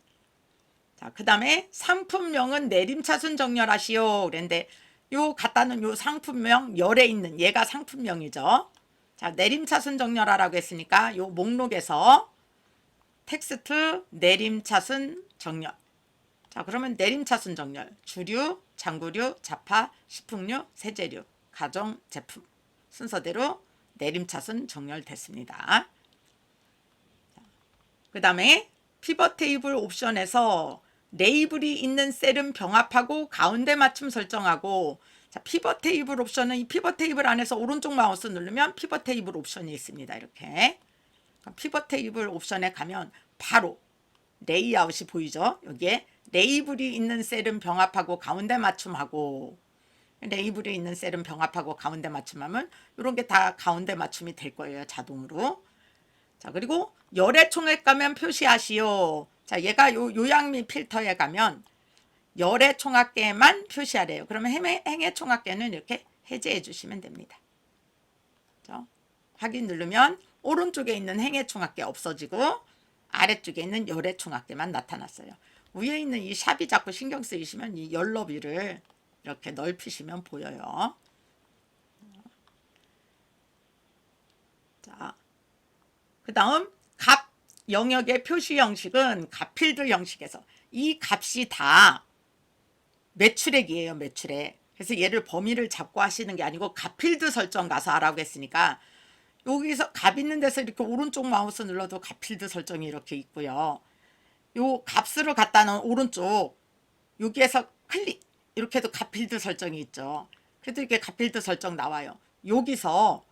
자, 그 다음에 상품명은 내림차순 정렬하시오 그랬는데 요 갖다 놓은 요 상품명 열에 있는 얘가 상품명이죠. 자, 내림차순 정렬하라고 했으니까 요 목록에서 텍스트 내림차순 정렬. 자, 그러면 내림차순 정렬 주류, 장구류, 자파, 식품류, 세제류, 가정제품 순서대로 내림차순 정렬됐습니다. 그 다음에 피벗 테이블 옵션에서 레이블이 있는 셀은 병합하고 가운데 맞춤 설정하고 자, 피벗 테이블 옵션은 이 피벗 테이블 안에서 오른쪽 마우스 누르면 피벗 테이블 옵션이 있습니다. 이렇게 피벗 테이블 옵션에 가면 바로 레이아웃이 보이죠. 여기에 레이블이 있는 셀은 병합하고 가운데 맞춤하고 레이블이 있는 셀은 병합하고 가운데 맞춤하면 이런 게 다 가운데 맞춤이 될 거예요. 자동으로. 자, 그리고 열의 총액 가면 표시하시오. 자, 얘가 요약 및 필터에 가면 열의 총합계만 표시하래요. 그러면 행의 총합계는 이렇게 해제해 주시면 됩니다. 그렇죠? 확인 누르면 오른쪽에 있는 행의 총합계 없어지고 아래쪽에 있는 열의 총합계만 나타났어요. 위에 있는 이 샵이 자꾸 신경 쓰이시면 이 열 너비를 이렇게 넓히시면 보여요. 자, 그 다음 값 영역의 표시 형식은 값필드 형식에서 이 값이 다 매출액이에요. 매출액. 그래서 얘를 범위를 잡고 하시는 게 아니고 값필드 설정 가서 하라고 했으니까 여기서 값 있는 데서 이렇게 오른쪽 마우스 눌러도 값필드 설정이 이렇게 있고요. 요 값으로 갖다 놓은 오른쪽 여기에서 클릭 이렇게 해도 값필드 설정이 있죠. 그래도 이렇게 값필드 설정 나와요. 여기서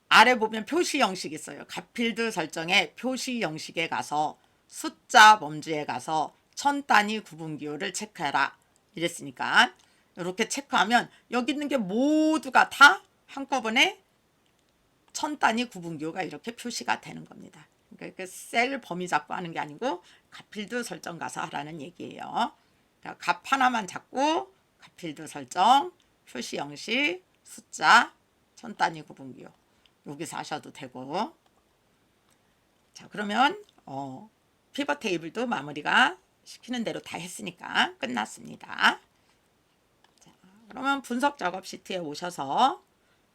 아래 보면 표시 형식 있어요. 값필드 설정에 표시 형식에 가서 숫자 범주에 가서 천 단위 구분 기호를 체크해라 이랬으니까 이렇게 체크하면 여기 있는 게 모두가 다 한꺼번에 천 단위 구분기호가 이렇게 표시가 되는 겁니다. 그러니까 셀 범위 잡고 하는 게 아니고 값필드 설정 가서 하라는 얘기예요. 그러니까 값 하나만 잡고 값필드 설정, 표시 형식, 숫자, 천 단위 구분기호 여기서 하셔도 되고. 자, 그러면 피벗 테이블도 마무리가 시키는 대로 다 했으니까 끝났습니다. 자, 그러면 분석 작업 시트에 오셔서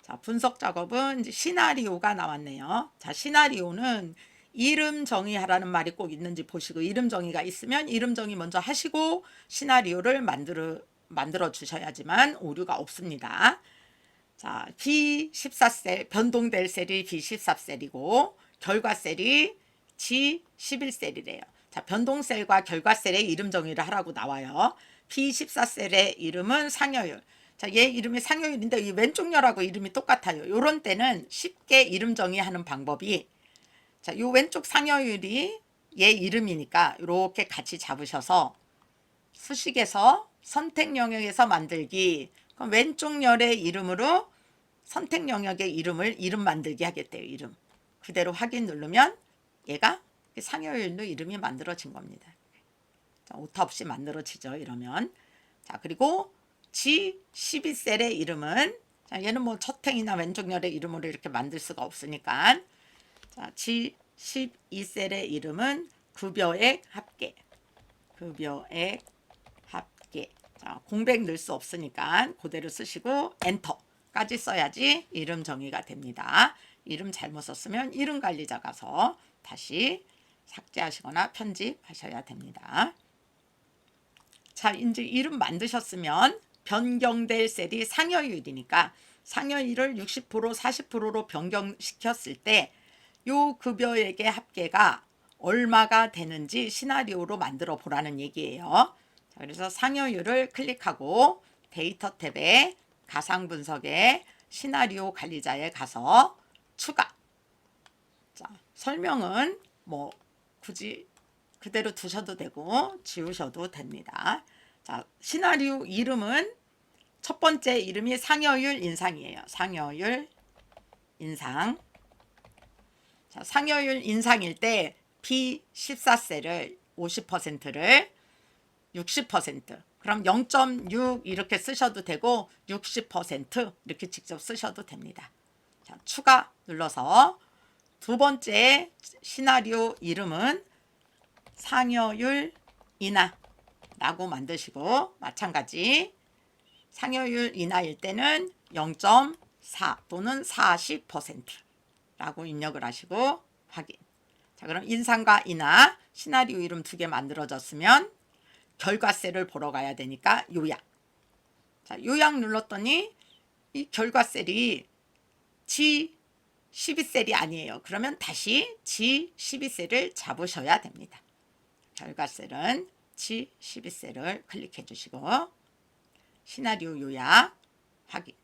자, 분석 작업은 이제 시나리오가 나왔네요. 자, 시나리오는 이름 정의하라는 말이 꼭 있는지 보시고 이름 정의가 있으면 이름 정의 먼저 하시고 시나리오를 만들어 주셔야지만 오류가 없습니다. 자, B14셀 변동될 셀이 B14셀이고 결과 셀이 G11셀이래요. 자, 변동셀과 결과셀의 이름 정의를 하라고 나와요. B14셀의 이름은 상여율. 자, 얘 이름이 상여율인데 이 왼쪽 열하고 이름이 똑같아요. 요런 때는 쉽게 이름 정의하는 방법이 자, 요 왼쪽 상여율이 얘 이름이니까 이렇게 같이 잡으셔서 수식에서 선택 영역에서 만들기. 그럼 왼쪽 열의 이름으로 선택 영역의 이름 만들기 하겠대요. 이름. 그대로 확인 누르면 얘가 상여율로 이름이 만들어진 겁니다. 자, 오타 없이 만들어지죠. 이러면. 자, 그리고 G12셀의 이름은 자, 얘는 뭐 첫행이나 왼쪽 열의 이름으로 이렇게 만들 수가 없으니까 자, G12셀의 이름은 급여액 합계. 급여액 합계. 자, 공백 넣을 수 없으니까 그대로 쓰시고 엔터까지 써야지 이름 정의가 됩니다. 이름 잘못 썼으면 이름 관리자 가서 다시 삭제하시거나 편집하셔야 됩니다. 자, 이제 이름 만드셨으면 변경될 셀이 상여율이니까 상여율을 60% 40%로 변경시켰을 때 요 급여액의 합계가 얼마가 되는지 시나리오로 만들어 보라는 얘기예요. 자, 그래서 상여율을 클릭하고 데이터 탭에 가상 분석에 시나리오 관리자에 가서 추가. 자, 설명은 뭐 굳이 그대로 두셔도 되고 지우셔도 됩니다. 자, 시나리오 이름은 첫 번째 이름이 상여율 인상이에요. 상여율 인상. 자, 상여율 인상일 때 B14셀을 50%를 60% 그럼 0.6 이렇게 쓰셔도 되고 60% 이렇게 직접 쓰셔도 됩니다. 자, 추가 눌러서 두 번째 시나리오 이름은 상여율 인하라고 만드시고 마찬가지 상여율 인하일 때는 0.4 또는 40%라고 입력을 하시고 확인. 자, 그럼 인상과 인하 시나리오 이름 두 개 만들어졌으면 결과셀을 보러 가야 되니까 요약. 자, 요약 눌렀더니 이 결과셀이 G12셀이 아니에요. 그러면 다시 G12셀을 잡으셔야 됩니다. 결과셀은 G12셀을 클릭해 주시고 시나리오 요약 확인.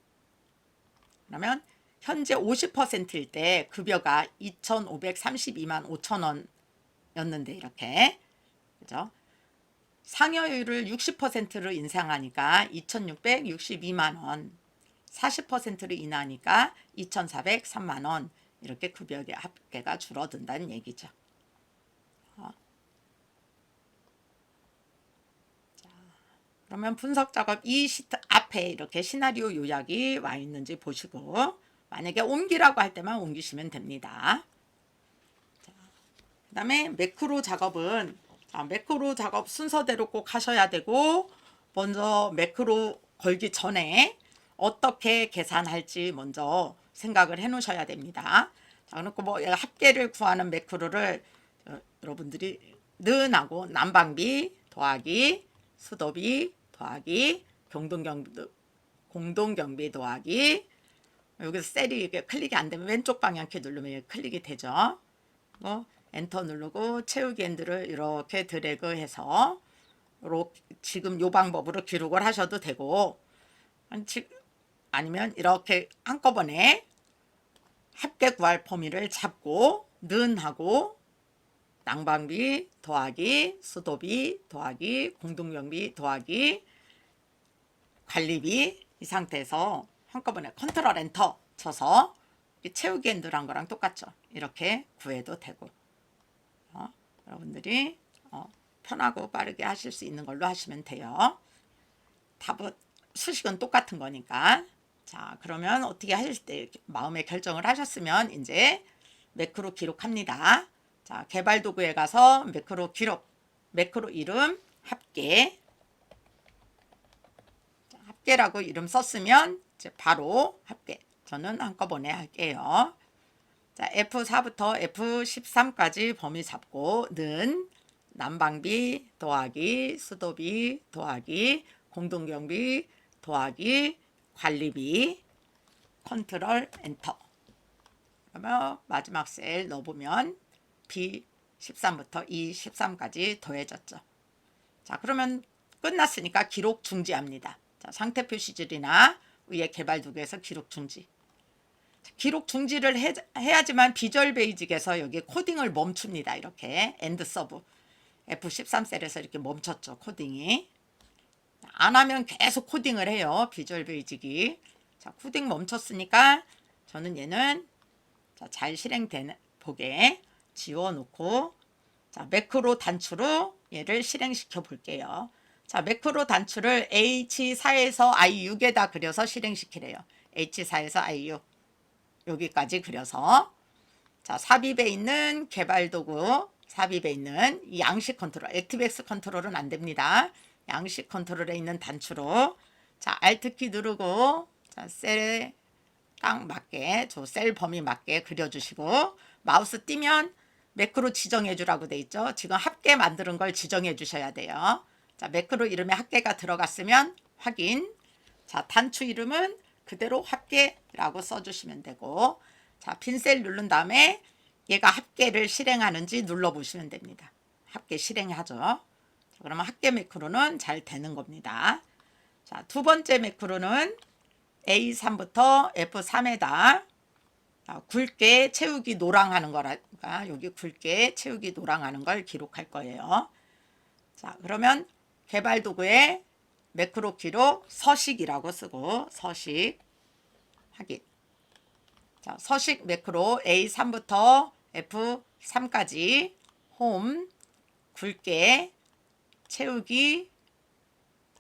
그러면 현재 50%일 때 급여가 2,532만 5천 원이었는데 이렇게 그죠? 상여율을 60%로 인상하니까 2,662만 원, 40%를 인하하니까 2,403만 원 이렇게 급여 합계가 줄어든다는 얘기죠. 자, 그러면 분석 작업 이 시트 앞에 이렇게 시나리오 요약이 와 있는지 보시고 만약에 옮기라고 할 때만 옮기시면 됩니다. 그 다음에 매크로 작업은 매크로 작업 순서대로 꼭 하셔야 되고 먼저 매크로 걸기 전에 어떻게 계산할지 먼저 생각을 해 놓으셔야 됩니다. 자, 그리고 뭐 합계를 구하는 매크로를 여러분들이 는하고 난방비 더하기 수도비 더하기 공동경비 더하기 여기서 셀이 이렇게 클릭이 안 되면 왼쪽 방향키 누르면 클릭이 되죠. 엔터 누르고 채우기 핸들을 이렇게 드래그해서 지금 이 방법으로 기록을 하셔도 되고 아니면 이렇게 한꺼번에 합계 구할 범위를 잡고 는하고 난방비 더하기 수도비 더하기 공동경비 더하기 관리비 이 상태에서 한꺼번에 컨트롤 엔터 쳐서 채우기 누른 거랑 똑같죠. 이렇게 구해도 되고 여러분들이 편하고 빠르게 하실 수 있는 걸로 하시면 돼요. 답은 수식은 똑같은 거니까. 자, 그러면 어떻게 하실 때 마음의 결정을 하셨으면 이제 매크로 기록합니다. 자, 개발 도구에 가서 매크로 기록, 매크로 이름 합계. 자, 합계라고 이름 썼으면 이제 바로 합계. 저는 한꺼번에 할게요. 자, F4부터 F13까지 범위 잡고 는 난방비 더하기 수도비 더하기 공동경비 더하기 관리비 컨트롤 엔터. 그러면 마지막 셀 넣어보면 B13부터 E13까지 더해졌죠. 자, 그러면 끝났으니까 기록 중지합니다. 자, 상태 표시줄이나 위에 개발 도구에서 기록 중지. 기록 중지를 해야지만 비주얼 베이직에서 여기 코딩을 멈춥니다. 이렇게 엔드 서브 F13셀에서 이렇게 멈췄죠. 코딩이. 안 하면 계속 코딩을 해요. 비주얼 베이직이. 자, 코딩 멈췄으니까 저는 얘는 잘 실행되는 보게 지워놓고 자, 매크로 단추로 얘를 실행시켜 볼게요. 자, 매크로 단추를 H4에서 I6에다 그려서 실행시키래요. H4에서 I6 여기까지 그려서 자, 삽입에 있는 개발 도구 삽입에 있는 이 양식 컨트롤 액티브엑스 컨트롤은 안 됩니다. 양식 컨트롤에 있는 단추로 자, Alt키 누르고 자, 셀에 딱 맞게 저 셀 범위 맞게 그려주시고 마우스 띄면 매크로 지정해 주라고 돼 있죠. 지금 합계 만드는 걸 지정해 주셔야 돼요. 자, 매크로 이름에 합계가 들어갔으면 확인. 자, 단추 이름은 그대로 합계라고 써주시면 되고 자, 빈셀 누른 다음에 얘가 합계를 실행하는지 눌러보시면 됩니다. 합계 실행하죠. 자, 그러면 합계 매크로는 잘 되는 겁니다. 자, 두 번째 매크로는 A3부터 F3에다 굵게 채우기 노랑하는 거라니까 여기 굵게 채우기 노랑하는 걸 기록할 거예요. 자, 그러면 개발 도구에 매크로 기록 서식이라고 쓰고 서식 확인. 자, 서식 매크로 A3부터 F3까지 홈 굵게 채우기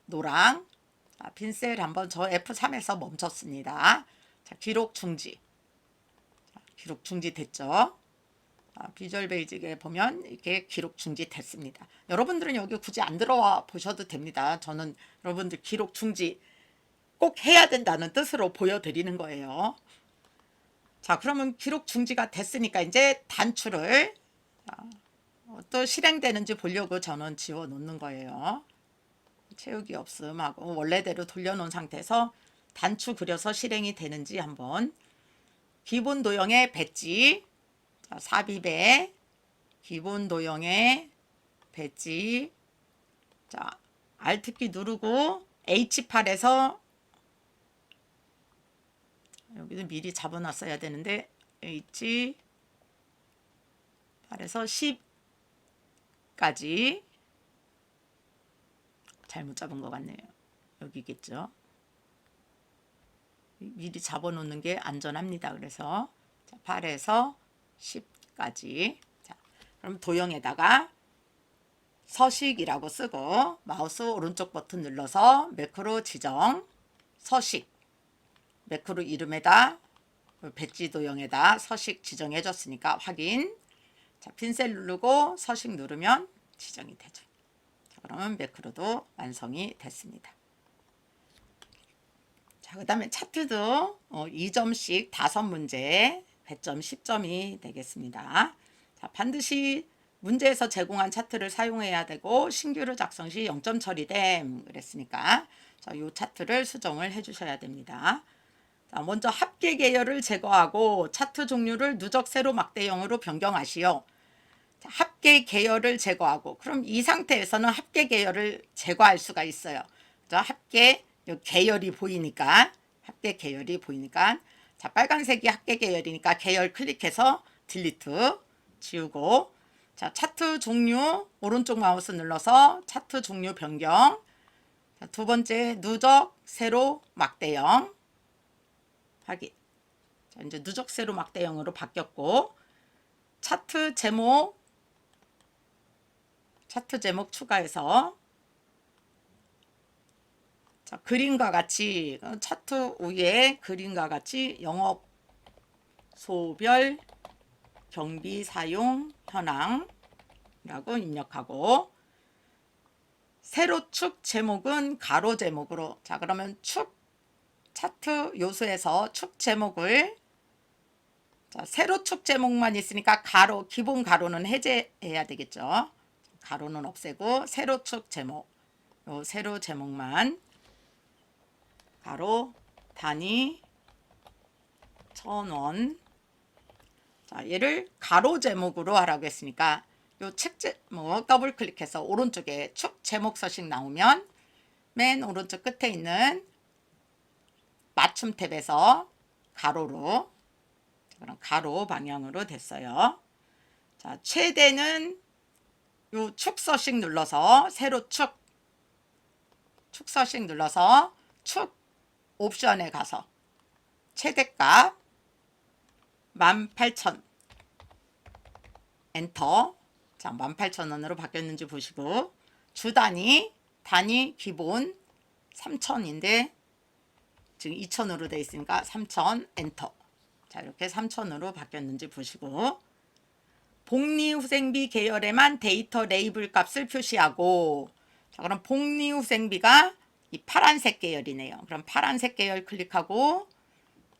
노랑. 자, 빈셀 한번 저 F3에서 멈췄습니다. 자, 기록 중지. 자, 기록 중지 됐죠. 자, 비주얼 베이직에 보면 이렇게 기록 중지 됐습니다. 여러분들은 여기 굳이 안 들어와 보셔도 됩니다. 저는 여러분들 기록 중지 꼭 해야 된다는 뜻으로 보여드리는 거예요. 자, 그러면 기록 중지가 됐으니까 이제 단추를 또 실행되는지 보려고 저는 지워 놓는 거예요. 채우기 없음 하고 원래대로 돌려놓은 상태에서 단추 그려서 실행이 되는지 한번 기본 도형의 배지 자, 삽입에 기본 도형의 배지 자, Alt키 누르고 H8에서 여기도 미리 잡아놨어야 되는데 H8에서 10까지 잘못 잡은 것 같네요. 여기겠죠. 미리 잡아놓는 게 안전합니다. 그래서 8에서 10까지 자, 그럼 도형에다가 서식이라고 쓰고 마우스 오른쪽 버튼 눌러서 매크로 지정 서식 매크로 이름에다 배지 도형에다 서식 지정해 줬으니까 확인. 자, 빈셀 누르고 서식 누르면 지정이 되죠. 자, 그러면 매크로도 완성이 됐습니다. 자, 그 다음에 차트도 2점씩 5문제 배점 10점이 되겠습니다. 자, 반드시 문제에서 제공한 차트를 사용해야 되고 신규로 작성 시 0점 처리됨 그랬으니까 자, 요 차트를 수정을 해 주셔야 됩니다. 자, 먼저 합계 계열을 제거하고 차트 종류를 누적 세로 막대형으로 변경하시오. 자, 합계 계열을 제거하고 그럼 이 상태에서는 합계 계열을 제거할 수가 있어요. 자, 합계 계열이 보이니까 합계 계열이 보이니까 자, 빨간색이 합계 계열이니까 계열 클릭해서 딜리트 지우고 자, 차트 종류 오른쪽 마우스 눌러서 차트 종류 변경 자, 두 번째 누적 세로 막대형 확인. 자, 이제 누적 세로 막대형으로 바뀌었고 차트 제목 추가해서 자, 그림과 같이 차트 위에 그림과 같이 영업 소별 경비 사용 현황이라고 입력하고 세로축 제목은 가로 제목으로 자 그러면 축 차트 요소에서 축 제목을 자, 세로축 제목만 있으니까 가로 기본 가로는 해제해야 되겠죠. 가로는 없애고 세로축 제목 요 세로 제목만 가로 단위 1,000원 자 얘를 가로 제목으로 하라고 했으니까 요 책 제목 더블 클릭해서 오른쪽에 축 제목 서식 나오면 맨 오른쪽 끝에 있는 맞춤 탭에서 가로로 그럼 가로 방향으로 됐어요. 자 최대는 요 축 서식 눌러서 세로 축 서식 눌러서 축 옵션에 가서 최대값 18,000 엔터. 자 18,000원으로 바뀌었는지 보시고 주 단위 기본 3,000인데 지금 2,000으로 돼 있으니까 3,000 엔터. 자 이렇게 3,000으로 바뀌었는지 보시고 복리후생비 계열에만 데이터 레이블 값을 표시하고 자 그럼 복리후생비가 이 파란색 계열이네요. 그럼 파란색 계열 클릭하고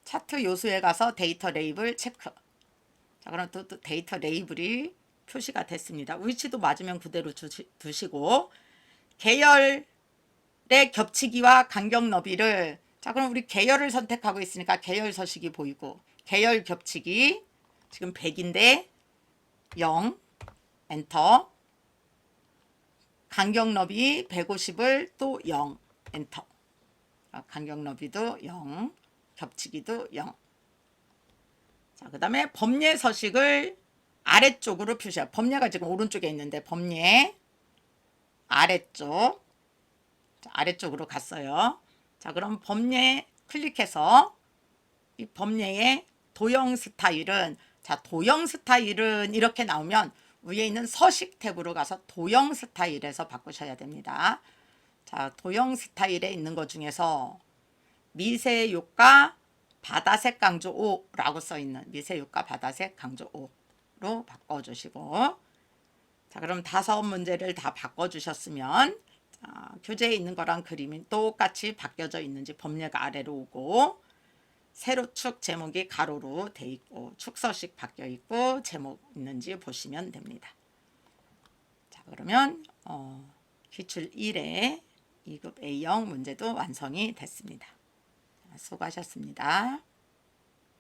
차트 요소에 가서 데이터 레이블 체크. 자 그럼 또 데이터 레이블이 표시가 됐습니다. 위치도 맞으면 그대로 두시고 계열의 겹치기와 간격 너비를 자 그럼 우리 계열을 선택하고 있으니까 계열 서식이 보이고 계열 겹치기 지금 100인데 0 엔터 간격 너비 150을 또 0 엔터 간격 너비도 0 겹치기도 0 자 그 다음에 범례 서식을 아래쪽으로 표시해요. 범례가 지금 오른쪽에 있는데 범례 아래쪽 자, 아래쪽으로 갔어요. 자 그럼 범례 클릭해서 이 범례의 도형 스타일은 자 도형 스타일은 이렇게 나오면 위에 있는 서식 탭으로 가서 도형 스타일에서 바꾸셔야 됩니다. 자 도형 스타일에 있는 것 중에서 미세효과 바다색 강조 5라고 써있는 미세효과 바다색 강조 5로 바꿔주시고 자 그럼 5문제를 다 바꿔주셨으면 자, 교재에 있는 거랑 그림이 똑같이 바뀌어져 있는지 범례가 아래로 오고 세로축 제목이 가로로 돼 있고 축서식 바뀌어 있고 제목 있는지 보시면 됩니다. 자 그러면 기출 1의 2급 A형 문제도 완성이 됐습니다. 수고하셨습니다.